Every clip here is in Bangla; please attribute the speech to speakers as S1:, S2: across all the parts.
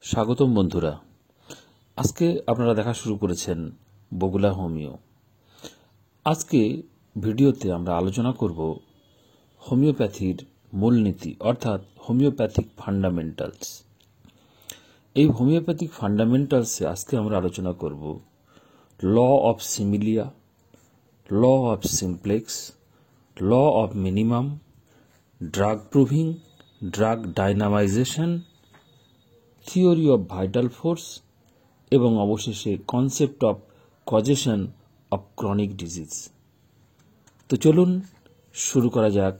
S1: স্বাগতম বন্ধুরা। আজকে আপনারা দেখা শুরু করেছেন বগুলা হোমিও। আজকে ভিডিওতে আমরা আলোচনা করব হোমিওপ্যাথির মূলনীতি অর্থাৎ হোমিওপ্যাথিক ফান্ডামেন্টালস। এই হোমিওপ্যাথিক ফান্ডামেন্টালসে আজকে আমরা আলোচনা করব law of similia, law of simplex, law of minimum, drug proving, drug dynamization, theory of vital force এবং অবশেষে concept of causation of chronic disease. তো চলুন শুরু করা যাক।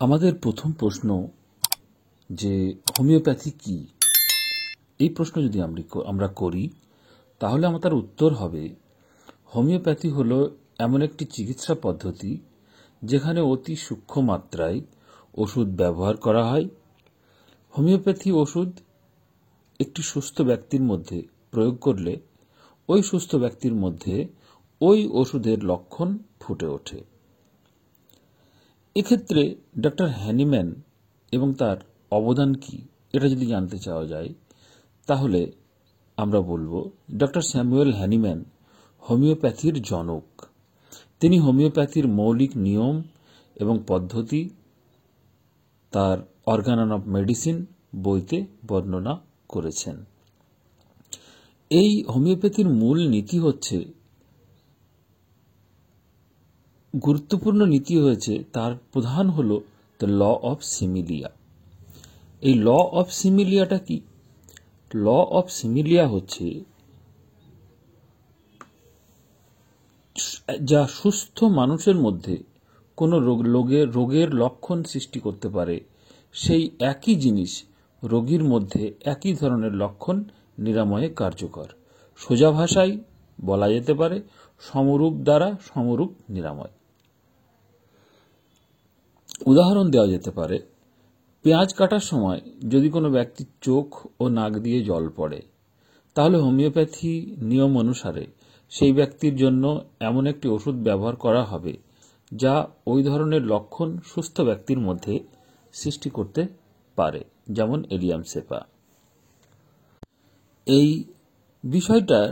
S1: আমাদের প্রথম প্রশ্ন যে হোমিওপ্যাথি কি, এই প্রশ্ন যদি আমরা করি তাহলে আমাদের উত্তর হবে হোমিওপ্যাথি হল এমন একটি চিকিৎসা পদ্ধতি যেখানে অতি সূক্ষ্ম মাত্রায় ওষুধ ব্যবহার করা হয়। হোমিওপ্যাথি ওষুধ একটি সুস্থ ব্যক্তির মধ্যে প্রয়োগ করলে ওই সুস্থ ব্যক্তির মধ্যে ওই ওষুধের লক্ষণ ফুটে ওঠে। এক্ষেত্রে ডক্টর হ্যানিম্যান এবং তার অবদান কি এটা যদি জানতে চাওয়া যায় তাহলে আমরা বলবো ডক্টর স্যামুয়েল হ্যানিম্যান হোমিওপ্যাথির জনক। তিনি হোমিওপ্যাথির মৌলিক নিয়ম এবং পদ্ধতি তার অর্গান অফ মেডিসিন বইতে বর্ণনা করেছেন। এই হোমিওপ্যাথির মূল নীতি হচ্ছে, গুরুত্বপূর্ণ নীতি হয়েছে, তার প্রধান হল দ্য ল অফ সিমিলিয়া। এই ল অফ সিমিলিয়াটা কি? ল অফ সিমিলিয়া হচ্ছে যা সুস্থ মানুষের মধ্যে কোনো রোগের লক্ষণ সৃষ্টি করতে পারে, সেই একই জিনিস রোগীর মধ্যে একই ধরনের লক্ষণ নিরাময়ে কার্যকর। সোজা ভাষায় বলা যেতে পারে সমরূপ দ্বারা সমরূপ নিরাময়। উদাহরণ দেওয়া যেতে পারে, পেঁয়াজ কাটার সময় যদি কোনো ব্যক্তির চোখ ও নাক দিয়ে জল পড়ে তাহলে হোমিওপ্যাথি নিয়ম অনুসারে সেই ব্যক্তির জন্য এমন একটি ওষুধ ব্যবহার করা হবে যা ওই ধরনের লক্ষণ সুস্থ ব্যক্তির মধ্যে সৃষ্টি করতে পারে, যেমন এলিয়াম সেপা। এই বিষয়টার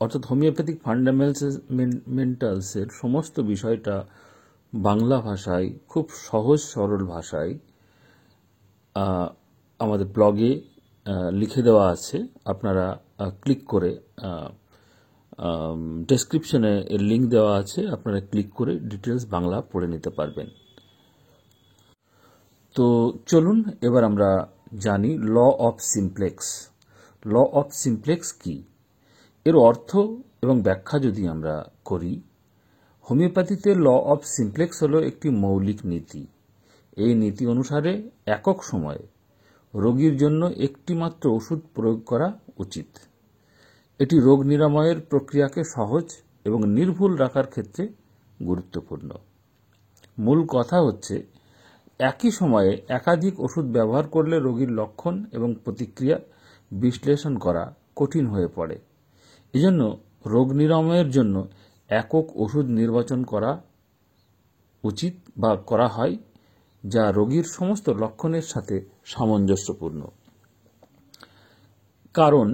S1: অর্থাৎ হোমিওপ্যাথিক ফান্ডামেন্টালসের সমস্ত বিষয়টা বাংলা ভাষায় খুব সহজ সরল ভাষায় আমাদের ব্লগে লিখে দেওয়া আছে। আপনারা ক্লিক করে, ডেসক্রিপশনে এর লিঙ্ক দেওয়া আছে, আপনারা ক্লিক করে ডিটেলস বাংলা পড়ে নিতে পারবেন। তো চলুন এবার আমরা জানি law of simplex. Law of simplex কি, এর অর্থ এবং ব্যাখ্যা যদি আমরা করি, হোমিওপ্যাথিতে ল অফ সিমপ্লেক্স হল একটি মৌলিক নীতি। এই নীতি অনুসারে একক সময়ে রোগীর জন্য একটি মাত্র ওষুধ প্রয়োগ করা উচিত। এটি রোগ নিরাময়ের প্রক্রিয়াকে সহজ এবং নির্ভুল রাখার ক্ষেত্রে গুরুত্বপূর্ণ। মূল কথা হচ্ছে, একই সময়ে একাধিক ওষুধ ব্যবহার করলে রোগীর লক্ষণ এবং প্রতিক্রিয়া বিশ্লেষণ করা কঠিন হয়ে পড়ে। এজন্য রোগ নিরাময়ের জন্য একক ওষুধ নির্বাচন করা উচিত বা করা হয় যা রোগীর সমস্ত লক্ষণের সাথে সামঞ্জস্যপূর্ণ। কারণ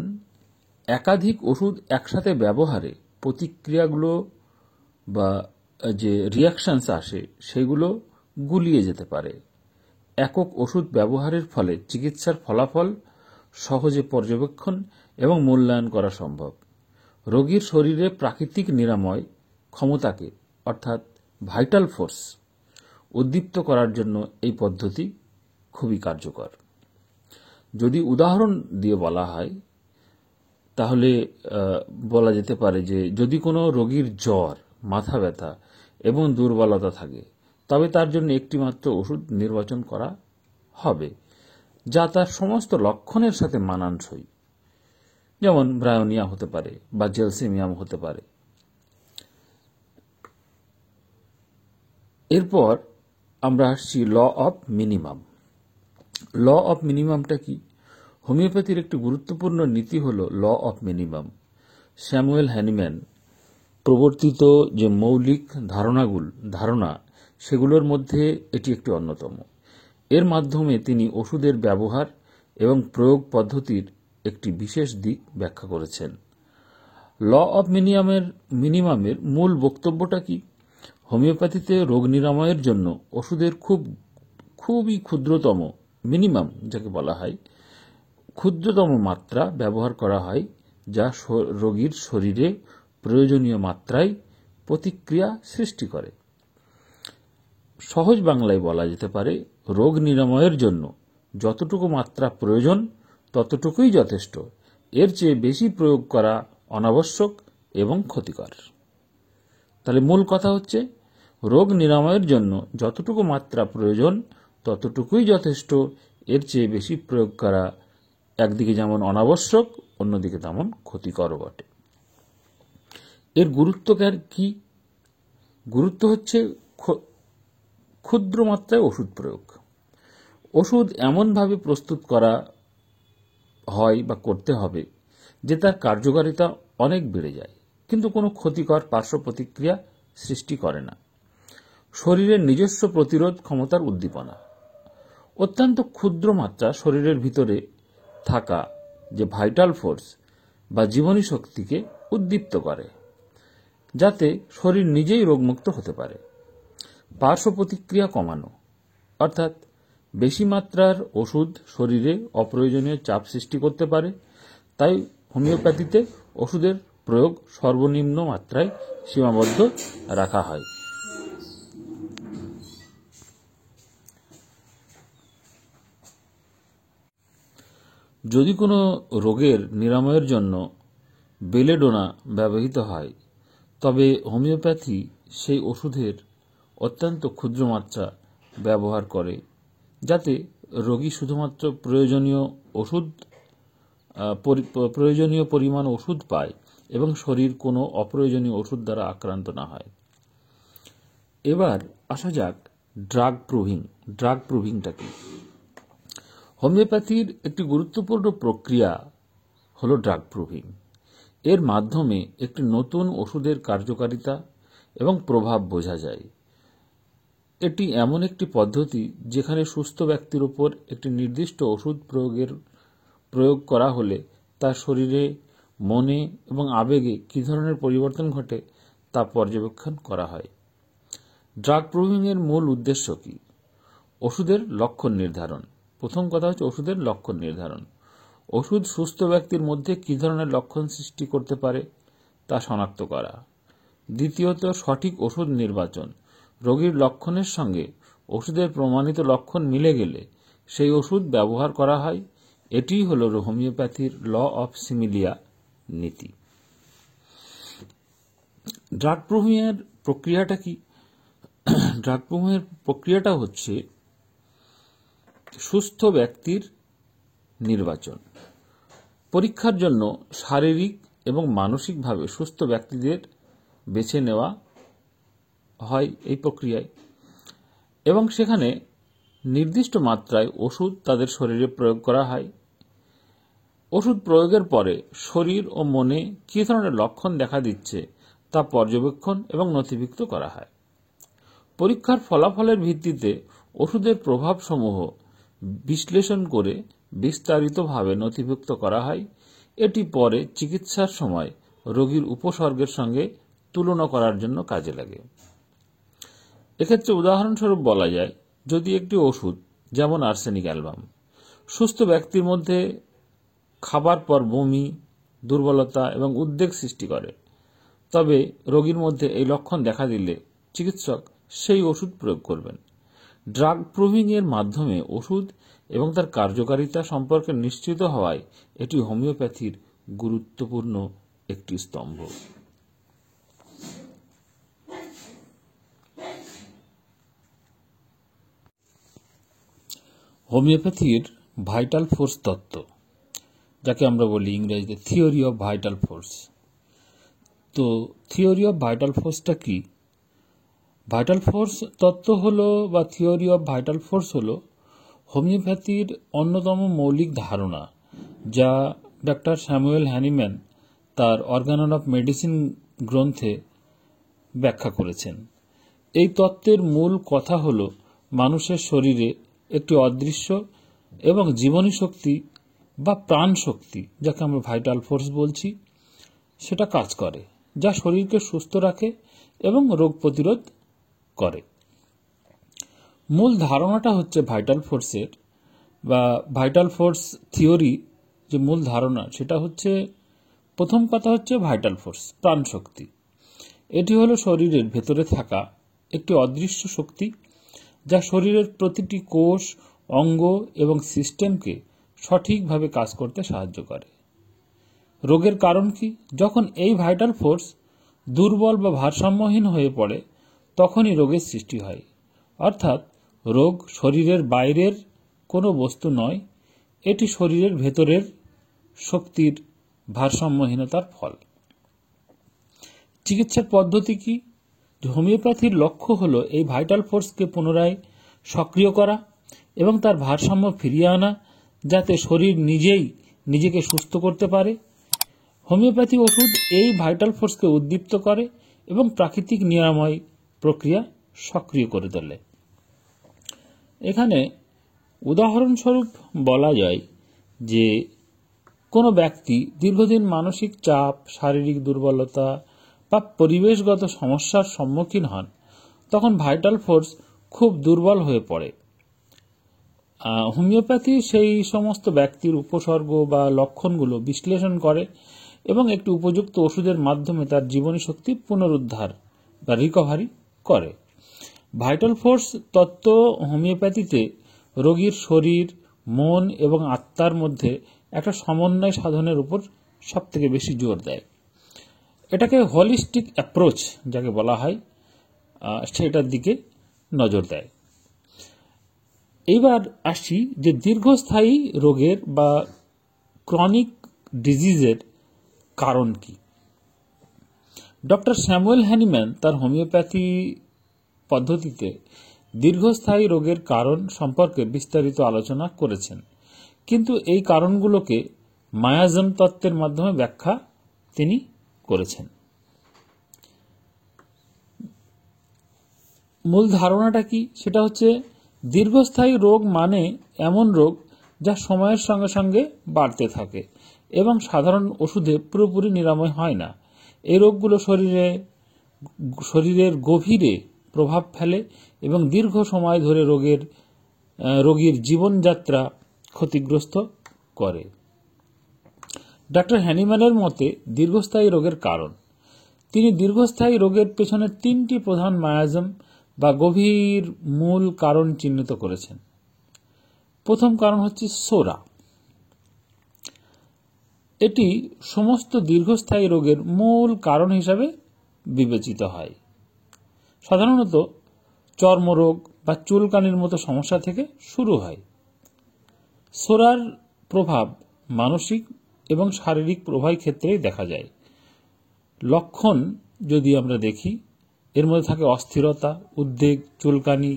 S1: একাধিক ওষুধ একসাথে ব্যবহারে প্রতিক্রিয়াগুলো বা যে রিয়াকশনস আসে সেগুলো গুলিয়ে যেতে পারে। একক ওষুধ ব্যবহারের ফলে চিকিৎসার ফলাফল সহজে পর্যবেক্ষণ এবং মূল্যায়ন করা সম্ভব। রোগীর শরীরে প্রাকৃতিক নিরাময় ক্ষমতাকে অর্থাৎ ভাইটাল ফোর্স উদ্দীপ্ত করার জন্য এই পদ্ধতি খুবই কার্যকর। যদি উদাহরণ দিয়ে বলা হয় তাহলে বলা যেতে পারে যে যদি কোনো রোগীর জ্বর, মাথা ব্যথা এবং দুর্বলতা থাকে তবে তার জন্য একটি মাত্র ওষুধ নির্বাচন করা হবে যা তার সমস্ত লক্ষণের সাথে মানানসই। যেমন ব্রায়োনিয়া হতে পারে বা জেলসেমিয়াম হতে পারে। এরপর আমরা আসছি law of minimum. Law of মিনিমামটা কি? হোমিওপ্যাথির একটি গুরুত্বপূর্ণ নীতি হল law of minimum. Samuel Hahnemann প্রবর্তিত যে মৌলিক ধারণা সেগুলোর মধ্যে এটি একটি অন্যতম। এর মাধ্যমে তিনি ওষুধের ব্যবহার এবং প্রয়োগ পদ্ধতির একটি বিশেষ দিক ব্যাখ্যা করেছেন। ল অফ মিনিমামের মূল বক্তব্যটা কি? হোমিওপ্যাথিতে রোগ নিরাময়ের জন্য ওষুধের খুবই ক্ষুদ্রতম মিনিমাম যাকে বলা হয় ক্ষুদ্রতম মাত্রা ব্যবহার করা হয়, যা রোগীর শরীরে প্রয়োজনীয় মাত্রায় প্রতিক্রিয়া সৃষ্টি করে। সহজ বাংলায় বলা যেতে পারে, রোগ নিরাময়ের জন্য যতটুকু মাত্রা প্রয়োজন ততটুকুই যথেষ্ট। এর চেয়ে বেশি প্রয়োগ করা অনাবশ্যক এবং ক্ষতিকর। তাহলে মূল কথা হচ্ছে, রোগ নিরাময়ের জন্য যতটুকু মাত্রা প্রয়োজন ততটুকুই যথেষ্ট। এর চেয়ে বেশি প্রয়োগ করা একদিকে যেমন অনাবশ্যক, অন্যদিকে তেমন ক্ষতিকর বটে। এর গুরুত্ব কি? গুরুত্ব হচ্ছে ক্ষুদ্র মাত্রায় ওষুধ প্রয়োগ। ওষুধ এমনভাবে প্রস্তুত করা হয় বা করতে হবে যে তার কার্যকারিতা অনেক বেড়ে যায়, কিন্তু কোনো ক্ষতিকর পার্শ্ব প্রতিক্রিয়া সৃষ্টি করে না। শরীরের নিজস্ব প্রতিরোধ ক্ষমতার উদ্দীপনা। অত্যন্ত ক্ষুদ্র মাত্রা শরীরের ভিতরে থাকা যে ভাইটাল ফোর্স বা জীবনী শক্তিকে উদ্দীপ্ত করে, যাতে শরীর নিজেই রোগমুক্ত হতে পারে। পার্শ্ব প্রতিক্রিয়া কমানো, অর্থাৎ বেশি মাত্রার ওষুধ শরীরে অপ্রয়োজনীয় চাপ সৃষ্টি করতে পারে। তাই হোমিওপ্যাথিতে ওষুধের প্রয়োগ সর্বনিম্ন মাত্রায় সীমাবদ্ধ রাখা হয়। যদি কোনো রোগের নিরাময়ের জন্য বেলেডোনা ব্যবহৃত হয়, তবে হোমিওপ্যাথি সেই ওষুধের অত্যন্ত ক্ষুদ্র মাত্রা ব্যবহার করে, যাতে রোগী শুধুমাত্র প্রয়োজনীয় পরিমাণ ওষুধ পায় এবং শরীর কোনো অপ্রয়োজনীয় ওষুধ দ্বারা আক্রান্ত না হয়। এবার আসা যাক ড্রাগ প্রুভিং। ড্রাগ প্রুভিংটা কি? হোমিওপ্যাথির একটি গুরুত্বপূর্ণ প্রক্রিয়া হল ড্রাগ প্রুভিং। এর মাধ্যমে একটি নতুন ওষুধের কার্যকারিতা এবং প্রভাব বোঝা যায়। এটি এমন একটি পদ্ধতি যেখানে সুস্থ ব্যক্তির উপর একটি নির্দিষ্ট ওষুধ প্রয়োগ করা হলে তার শরীরে, মনে এবং আবেগে কী ধরনের পরিবর্তন ঘটে তা পর্যবেক্ষণ করা হয়। ড্রাগ প্রুভিংয়ের মূল উদ্দেশ্য কি? ওষুধের লক্ষণ নির্ধারণ। প্রথম কথা হচ্ছে ওষুধের লক্ষণ নির্ধারণ। ওষুধ সুস্থ ব্যক্তির মধ্যে কী ধরনের লক্ষণ সৃষ্টি করতে পারে তা শনাক্ত করা। দ্বিতীয়ত, সঠিক ওষুধ নির্বাচন। রোগীর লক্ষণের সঙ্গে ওষুধের প্রমাণিত লক্ষণ মিলে গেলে সেই ওষুধ ব্যবহার করা হয়। এটিই হল হোমিওপ্যাথির ল অফ সিমিলিয়া নীতি। ড্রাগ প্রুভিংয়ের প্রক্রিয়াটা কি? ড্রাগ প্রুভিংয়ের প্রক্রিয়াটা হচ্ছে সুস্থ ব্যক্তির নির্বাচন। পরীক্ষার জন্য শারীরিক এবং মানসিকভাবে সুস্থ ব্যক্তিদের বেছে নেওয়া হয় এই প্রক্রিয়ায়, এবং সেখানে নির্দিষ্ট মাত্রায় ওষুধ তাদের শরীরে প্রয়োগ করা হয়। ওষুধ প্রয়োগের পরে শরীর ও মনে কী ধরনের লক্ষণ দেখা দিচ্ছে তা পর্যবেক্ষণ এবং নথিভুক্ত করা হয়। পরীক্ষার ফলাফলের ভিত্তিতে ওষুধের প্রভাবসমূহ বিশ্লেষণ করে বিস্তারিতভাবে নথিভুক্ত করা হয়। এটি পরে চিকিৎসার সময় রোগীর উপসর্গের সঙ্গে তুলনা করার জন্য কাজে লাগে। এক্ষেত্রে উদাহরণস্বরূপ বলা যায়, যদি একটি ওষুধ, যেমন আর্সেনিক অ্যালবাম, সুস্থ ব্যক্তির মধ্যে খাবার পর বমি, দুর্বলতা এবং উদ্বেগ সৃষ্টি করে, তবে রোগীর মধ্যে এই লক্ষণ দেখা দিলে চিকিৎসক সেই ওষুধ প্রয়োগ করবেন। ড্রাগ প্রুভিং এর মাধ্যমে ওষুধ এবং তার কার্যকারিতা সম্পর্কে নিশ্চিত হওয়ায় এটি হোমিওপ্যাথির গুরুত্বপূর্ণ একটি স্তম্ভ। হোমিওপ্যাথির ভাইটাল ফোর্স তত্ত্ব। যাকে আমরা বলি ইংরেজিতে থিওরি অফ ভাইটাল ফোর্স। তো থিওরি অফ ভাইটাল ফোর্সটা কি? ভাইটাল ফোর্স তত্ত্ব হলো বা থিওরি অফ ভাইটাল ফোর্স হলো হোমিওপ্যাথির অন্যতম মৌলিক ধারণা, যা ডক্টর স্যামুয়েল হ্যানিম্যান তার অর্গানন অফ মেডিসিন গ্রন্থে ব্যাখ্যা করেছেন। এই তত্ত্বের মূল কথা হল মানুষের শরীরে একটি অদৃশ্য এবং জীবনী শক্তি বা প্রাণ শক্তি, যাকে আমরা ভাইটাল ফোর্স বলছি, সেটা কাজ করে, যা শরীরকে সুস্থ রাখে এবং রোগ প্রতিরোধ করে। মূল ধারণাটা হচ্ছে ভাইটাল ফোর্সের বা ভাইটাল ফোর্স থিওরি, যে মূল ধারণা সেটা হচ্ছে, প্রথম কথা হচ্ছে ভাইটাল ফোর্স প্রাণ শক্তি। এটি হলো শরীরের ভেতরে থাকা একটি অদৃশ্য শক্তি, যা শরীরের প্রতিটি কোষ, অঙ্গ এবং সিস্টেমকে সঠিকভাবে কাজ করতে সাহায্য করে। রোগের কারণ কি? যখন এই ভাইটাল ফোর্স দুর্বল বা ভারসাম্যহীন হয়ে পড়ে, তখনই রোগের সৃষ্টি হয়। অর্থাৎ রোগ শরীরের বাইরের কোনো বস্তু নয়, এটি শরীরের ভেতরের শক্তির ভারসাম্যহীনতার ফল। চিকিৎসার পদ্ধতি কি? হোমিওপ্যাথির লক্ষ্য হল এই ভাইটাল ফোর্সকে পুনরায় সক্রিয় করা এবং তার ভারসাম্য ফিরিয়ে আনা, যাতে শরীর নিজেই নিজেকে সুস্থ করতে পারে। হোমিওপ্যাথি ওষুধ এই ভাইটাল ফোর্সকে উদ্দীপ্ত করে এবং প্রাকৃতিক নিরাময় প্রক্রিয়া সক্রিয় করে তোলে। এখানে উদাহরণস্বরূপ বলা যায় যে কোনো ব্যক্তি দীর্ঘদিন মানসিক চাপ, শারীরিক দুর্বলতা বা পরিবেশগত সমস্যার সম্মুখীন হন, তখন ভাইটাল ফোর্স খুব দুর্বল হয়ে পড়ে। হোমিওপ্যাথি সেই সমস্ত ব্যক্তির উপসর্গ বা লক্ষণগুলো বিশ্লেষণ করে এবং একটি উপযুক্ত ওষুধের মাধ্যমে তার জীবনী শক্তি পুনরুদ্ধার বা রিকভারি করে। ভাইটাল ফোর্স তত্ত্ব হোমিওপ্যাথিতে রোগীর শরীর, মন এবং আত্মার মধ্যে একটা সমন্বয় সাধনের উপর সবথেকে বেশি জোর দেয়। এটাকে হোলিস্টিক অ্যাপ্রোচ যাকে বলা হয়, সেটার দিকে নজর দেয়। এইবার আসি যে দীর্ঘস্থায়ী রোগের বা ক্রনিক ডিজিজের কারণ কি। ডক্টর স্যামুয়েল হ্যানিম্যান তার হোমিওপ্যাথি পদ্ধতিতে দীর্ঘস্থায়ী রোগের কারণ সম্পর্কে বিস্তারিত আলোচনা করেছেন, কিন্তু এই কারণগুলোকে মায়াজম তত্ত্বের মাধ্যমে ব্যাখ্যা তিনি করেছেন। মূল ধারণাটা কি? সেটা হচ্ছে দীর্ঘস্থায়ী রোগ মানে এমন রোগ যা সময়ের সঙ্গে সঙ্গে বাড়তে থাকে এবং সাধারণ ওষুধে পুরোপুরি নিরাময় হয় না। এই রোগগুলো শরীরের গভীরে প্রভাব ফেলে এবং দীর্ঘ সময় ধরে রোগীর জীবনযাত্রা ক্ষতিগ্রস্ত করে। ডক্টর হ্যানিম্যানের মতে দীর্ঘস্থায়ী রোগের কারণ, তিনি দীর্ঘস্থায়ী রোগের পেছনে 3টি প্রধান মায়াজম বা গভীর মূল কারণ চিহ্নিত করেছেন। প্রথম কারণ হচ্ছে সোরা। এটি সমস্ত দীর্ঘস্থায়ী রোগের মূল কারণ হিসাবে বিবেচিত হয়। সাধারণত চর্মরোগ বা চুলকানির মতো সমস্যা থেকে শুরু হয়। সোরার প্রভাব মানসিক এবং শারীরিক উভয় ক্ষেত্রেই দেখা যায়। লক্ষণ যদি আমরা দেখি, এর মধ্যে থাকে অস্থিরতা, উদ্বেগ, চুলকানি,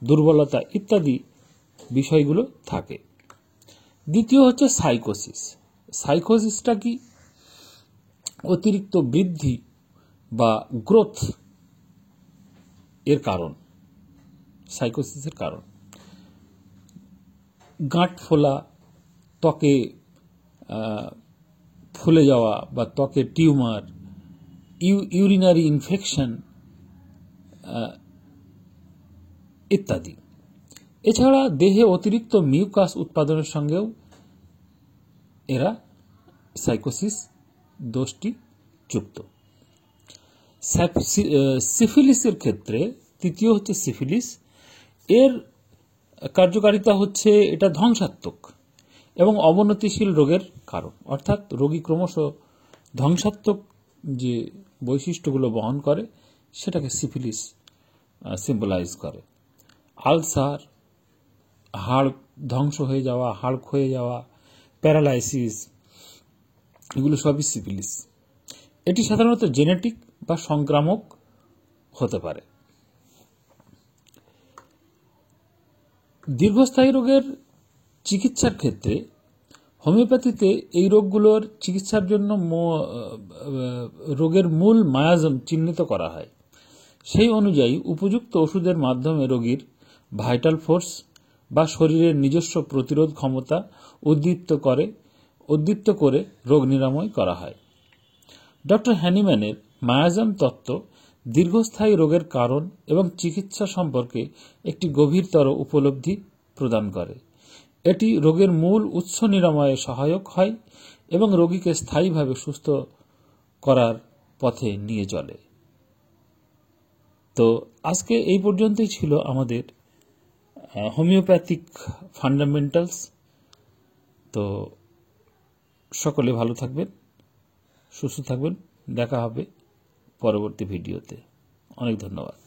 S1: দুর্বলতা ইত্যাদি বিষয়গুলো থাকে। দ্বিতীয় হচ্ছে সাইকোসিস। সাইকোসিসটা কি? অতিরিক্ত বৃদ্ধি বা গ্রোথ এর কারণ, সাইকোসিসের কারণ। গাঁট ফোলা, ত্বকে ফুলে যাওয়া বা ত্বকে টিউমার, ইউরিনারি ইনফেকশন ইত্যাদি। এছাড়া দেহে অতিরিক্ত মিউকাস উৎপাদনের সঙ্গেও এরা সাইকোসিস দোষটি যুক্ত। সিফিলিসের ক্ষেত্রে তৃতীয় হচ্ছে সিফিলিস। এর কার্যকারিতা হচ্ছে এটা ধ্বংসাত্মক এবং অবনতিশীল রোগের কারণ, অর্থাৎ রোগী ক্রমশ ধ্বংসাত্মক যে বৈশিষ্ট্যগুলো বহন করে সেটাকে সিফিলিস সিম্বলাইজ করে। আলসার, হাড় ধ্বংস হয়ে যাওয়া, হাড় ক্ষয়ে যাওয়া, প্যারালাইসিস, এগুলো সবই সিফিলিস। এটি সাধারণত জেনেটিক বা সংক্রামক হতে পারে। দীর্ঘস্থায়ী রোগের চিকিৎসার ক্ষেত্রে হোমিওপ্যাথিতে এই রোগগুলোর চিকিৎসার জন্য রোগের মূল মায়াজম চিহ্নিত করা হয়। সেই অনুযায়ী উপযুক্ত ওষুধের মাধ্যমে রোগীর ভাইটাল ফোর্স বা শরীরের নিজস্ব প্রতিরোধ ক্ষমতা উদ্দীপ্ত করে রোগ নিরাময় করা হয়। ডক্টর হ্যানিম্যানের মায়াজম তত্ত্ব দীর্ঘস্থায়ী রোগের কারণ এবং চিকিৎসা সম্পর্কে একটি গভীরতর উপলব্ধি প্রদান করে। এটি রোগের মূল উৎস নিরাময়ে সহায়ক হয় এবং রোগীকে স্থায়ীভাবে সুস্থ করার পথে নিয়ে চলে। তো আজকে এই পর্যন্তই ছিল আমাদের হোমিওপ্যাথিক ফান্ডামেন্টালস। তো সকলে ভালো থাকবেন, সুস্থ থাকবেন। দেখা হবে পরবর্তী ভিডিওতে। অনেক ধন্যবাদ।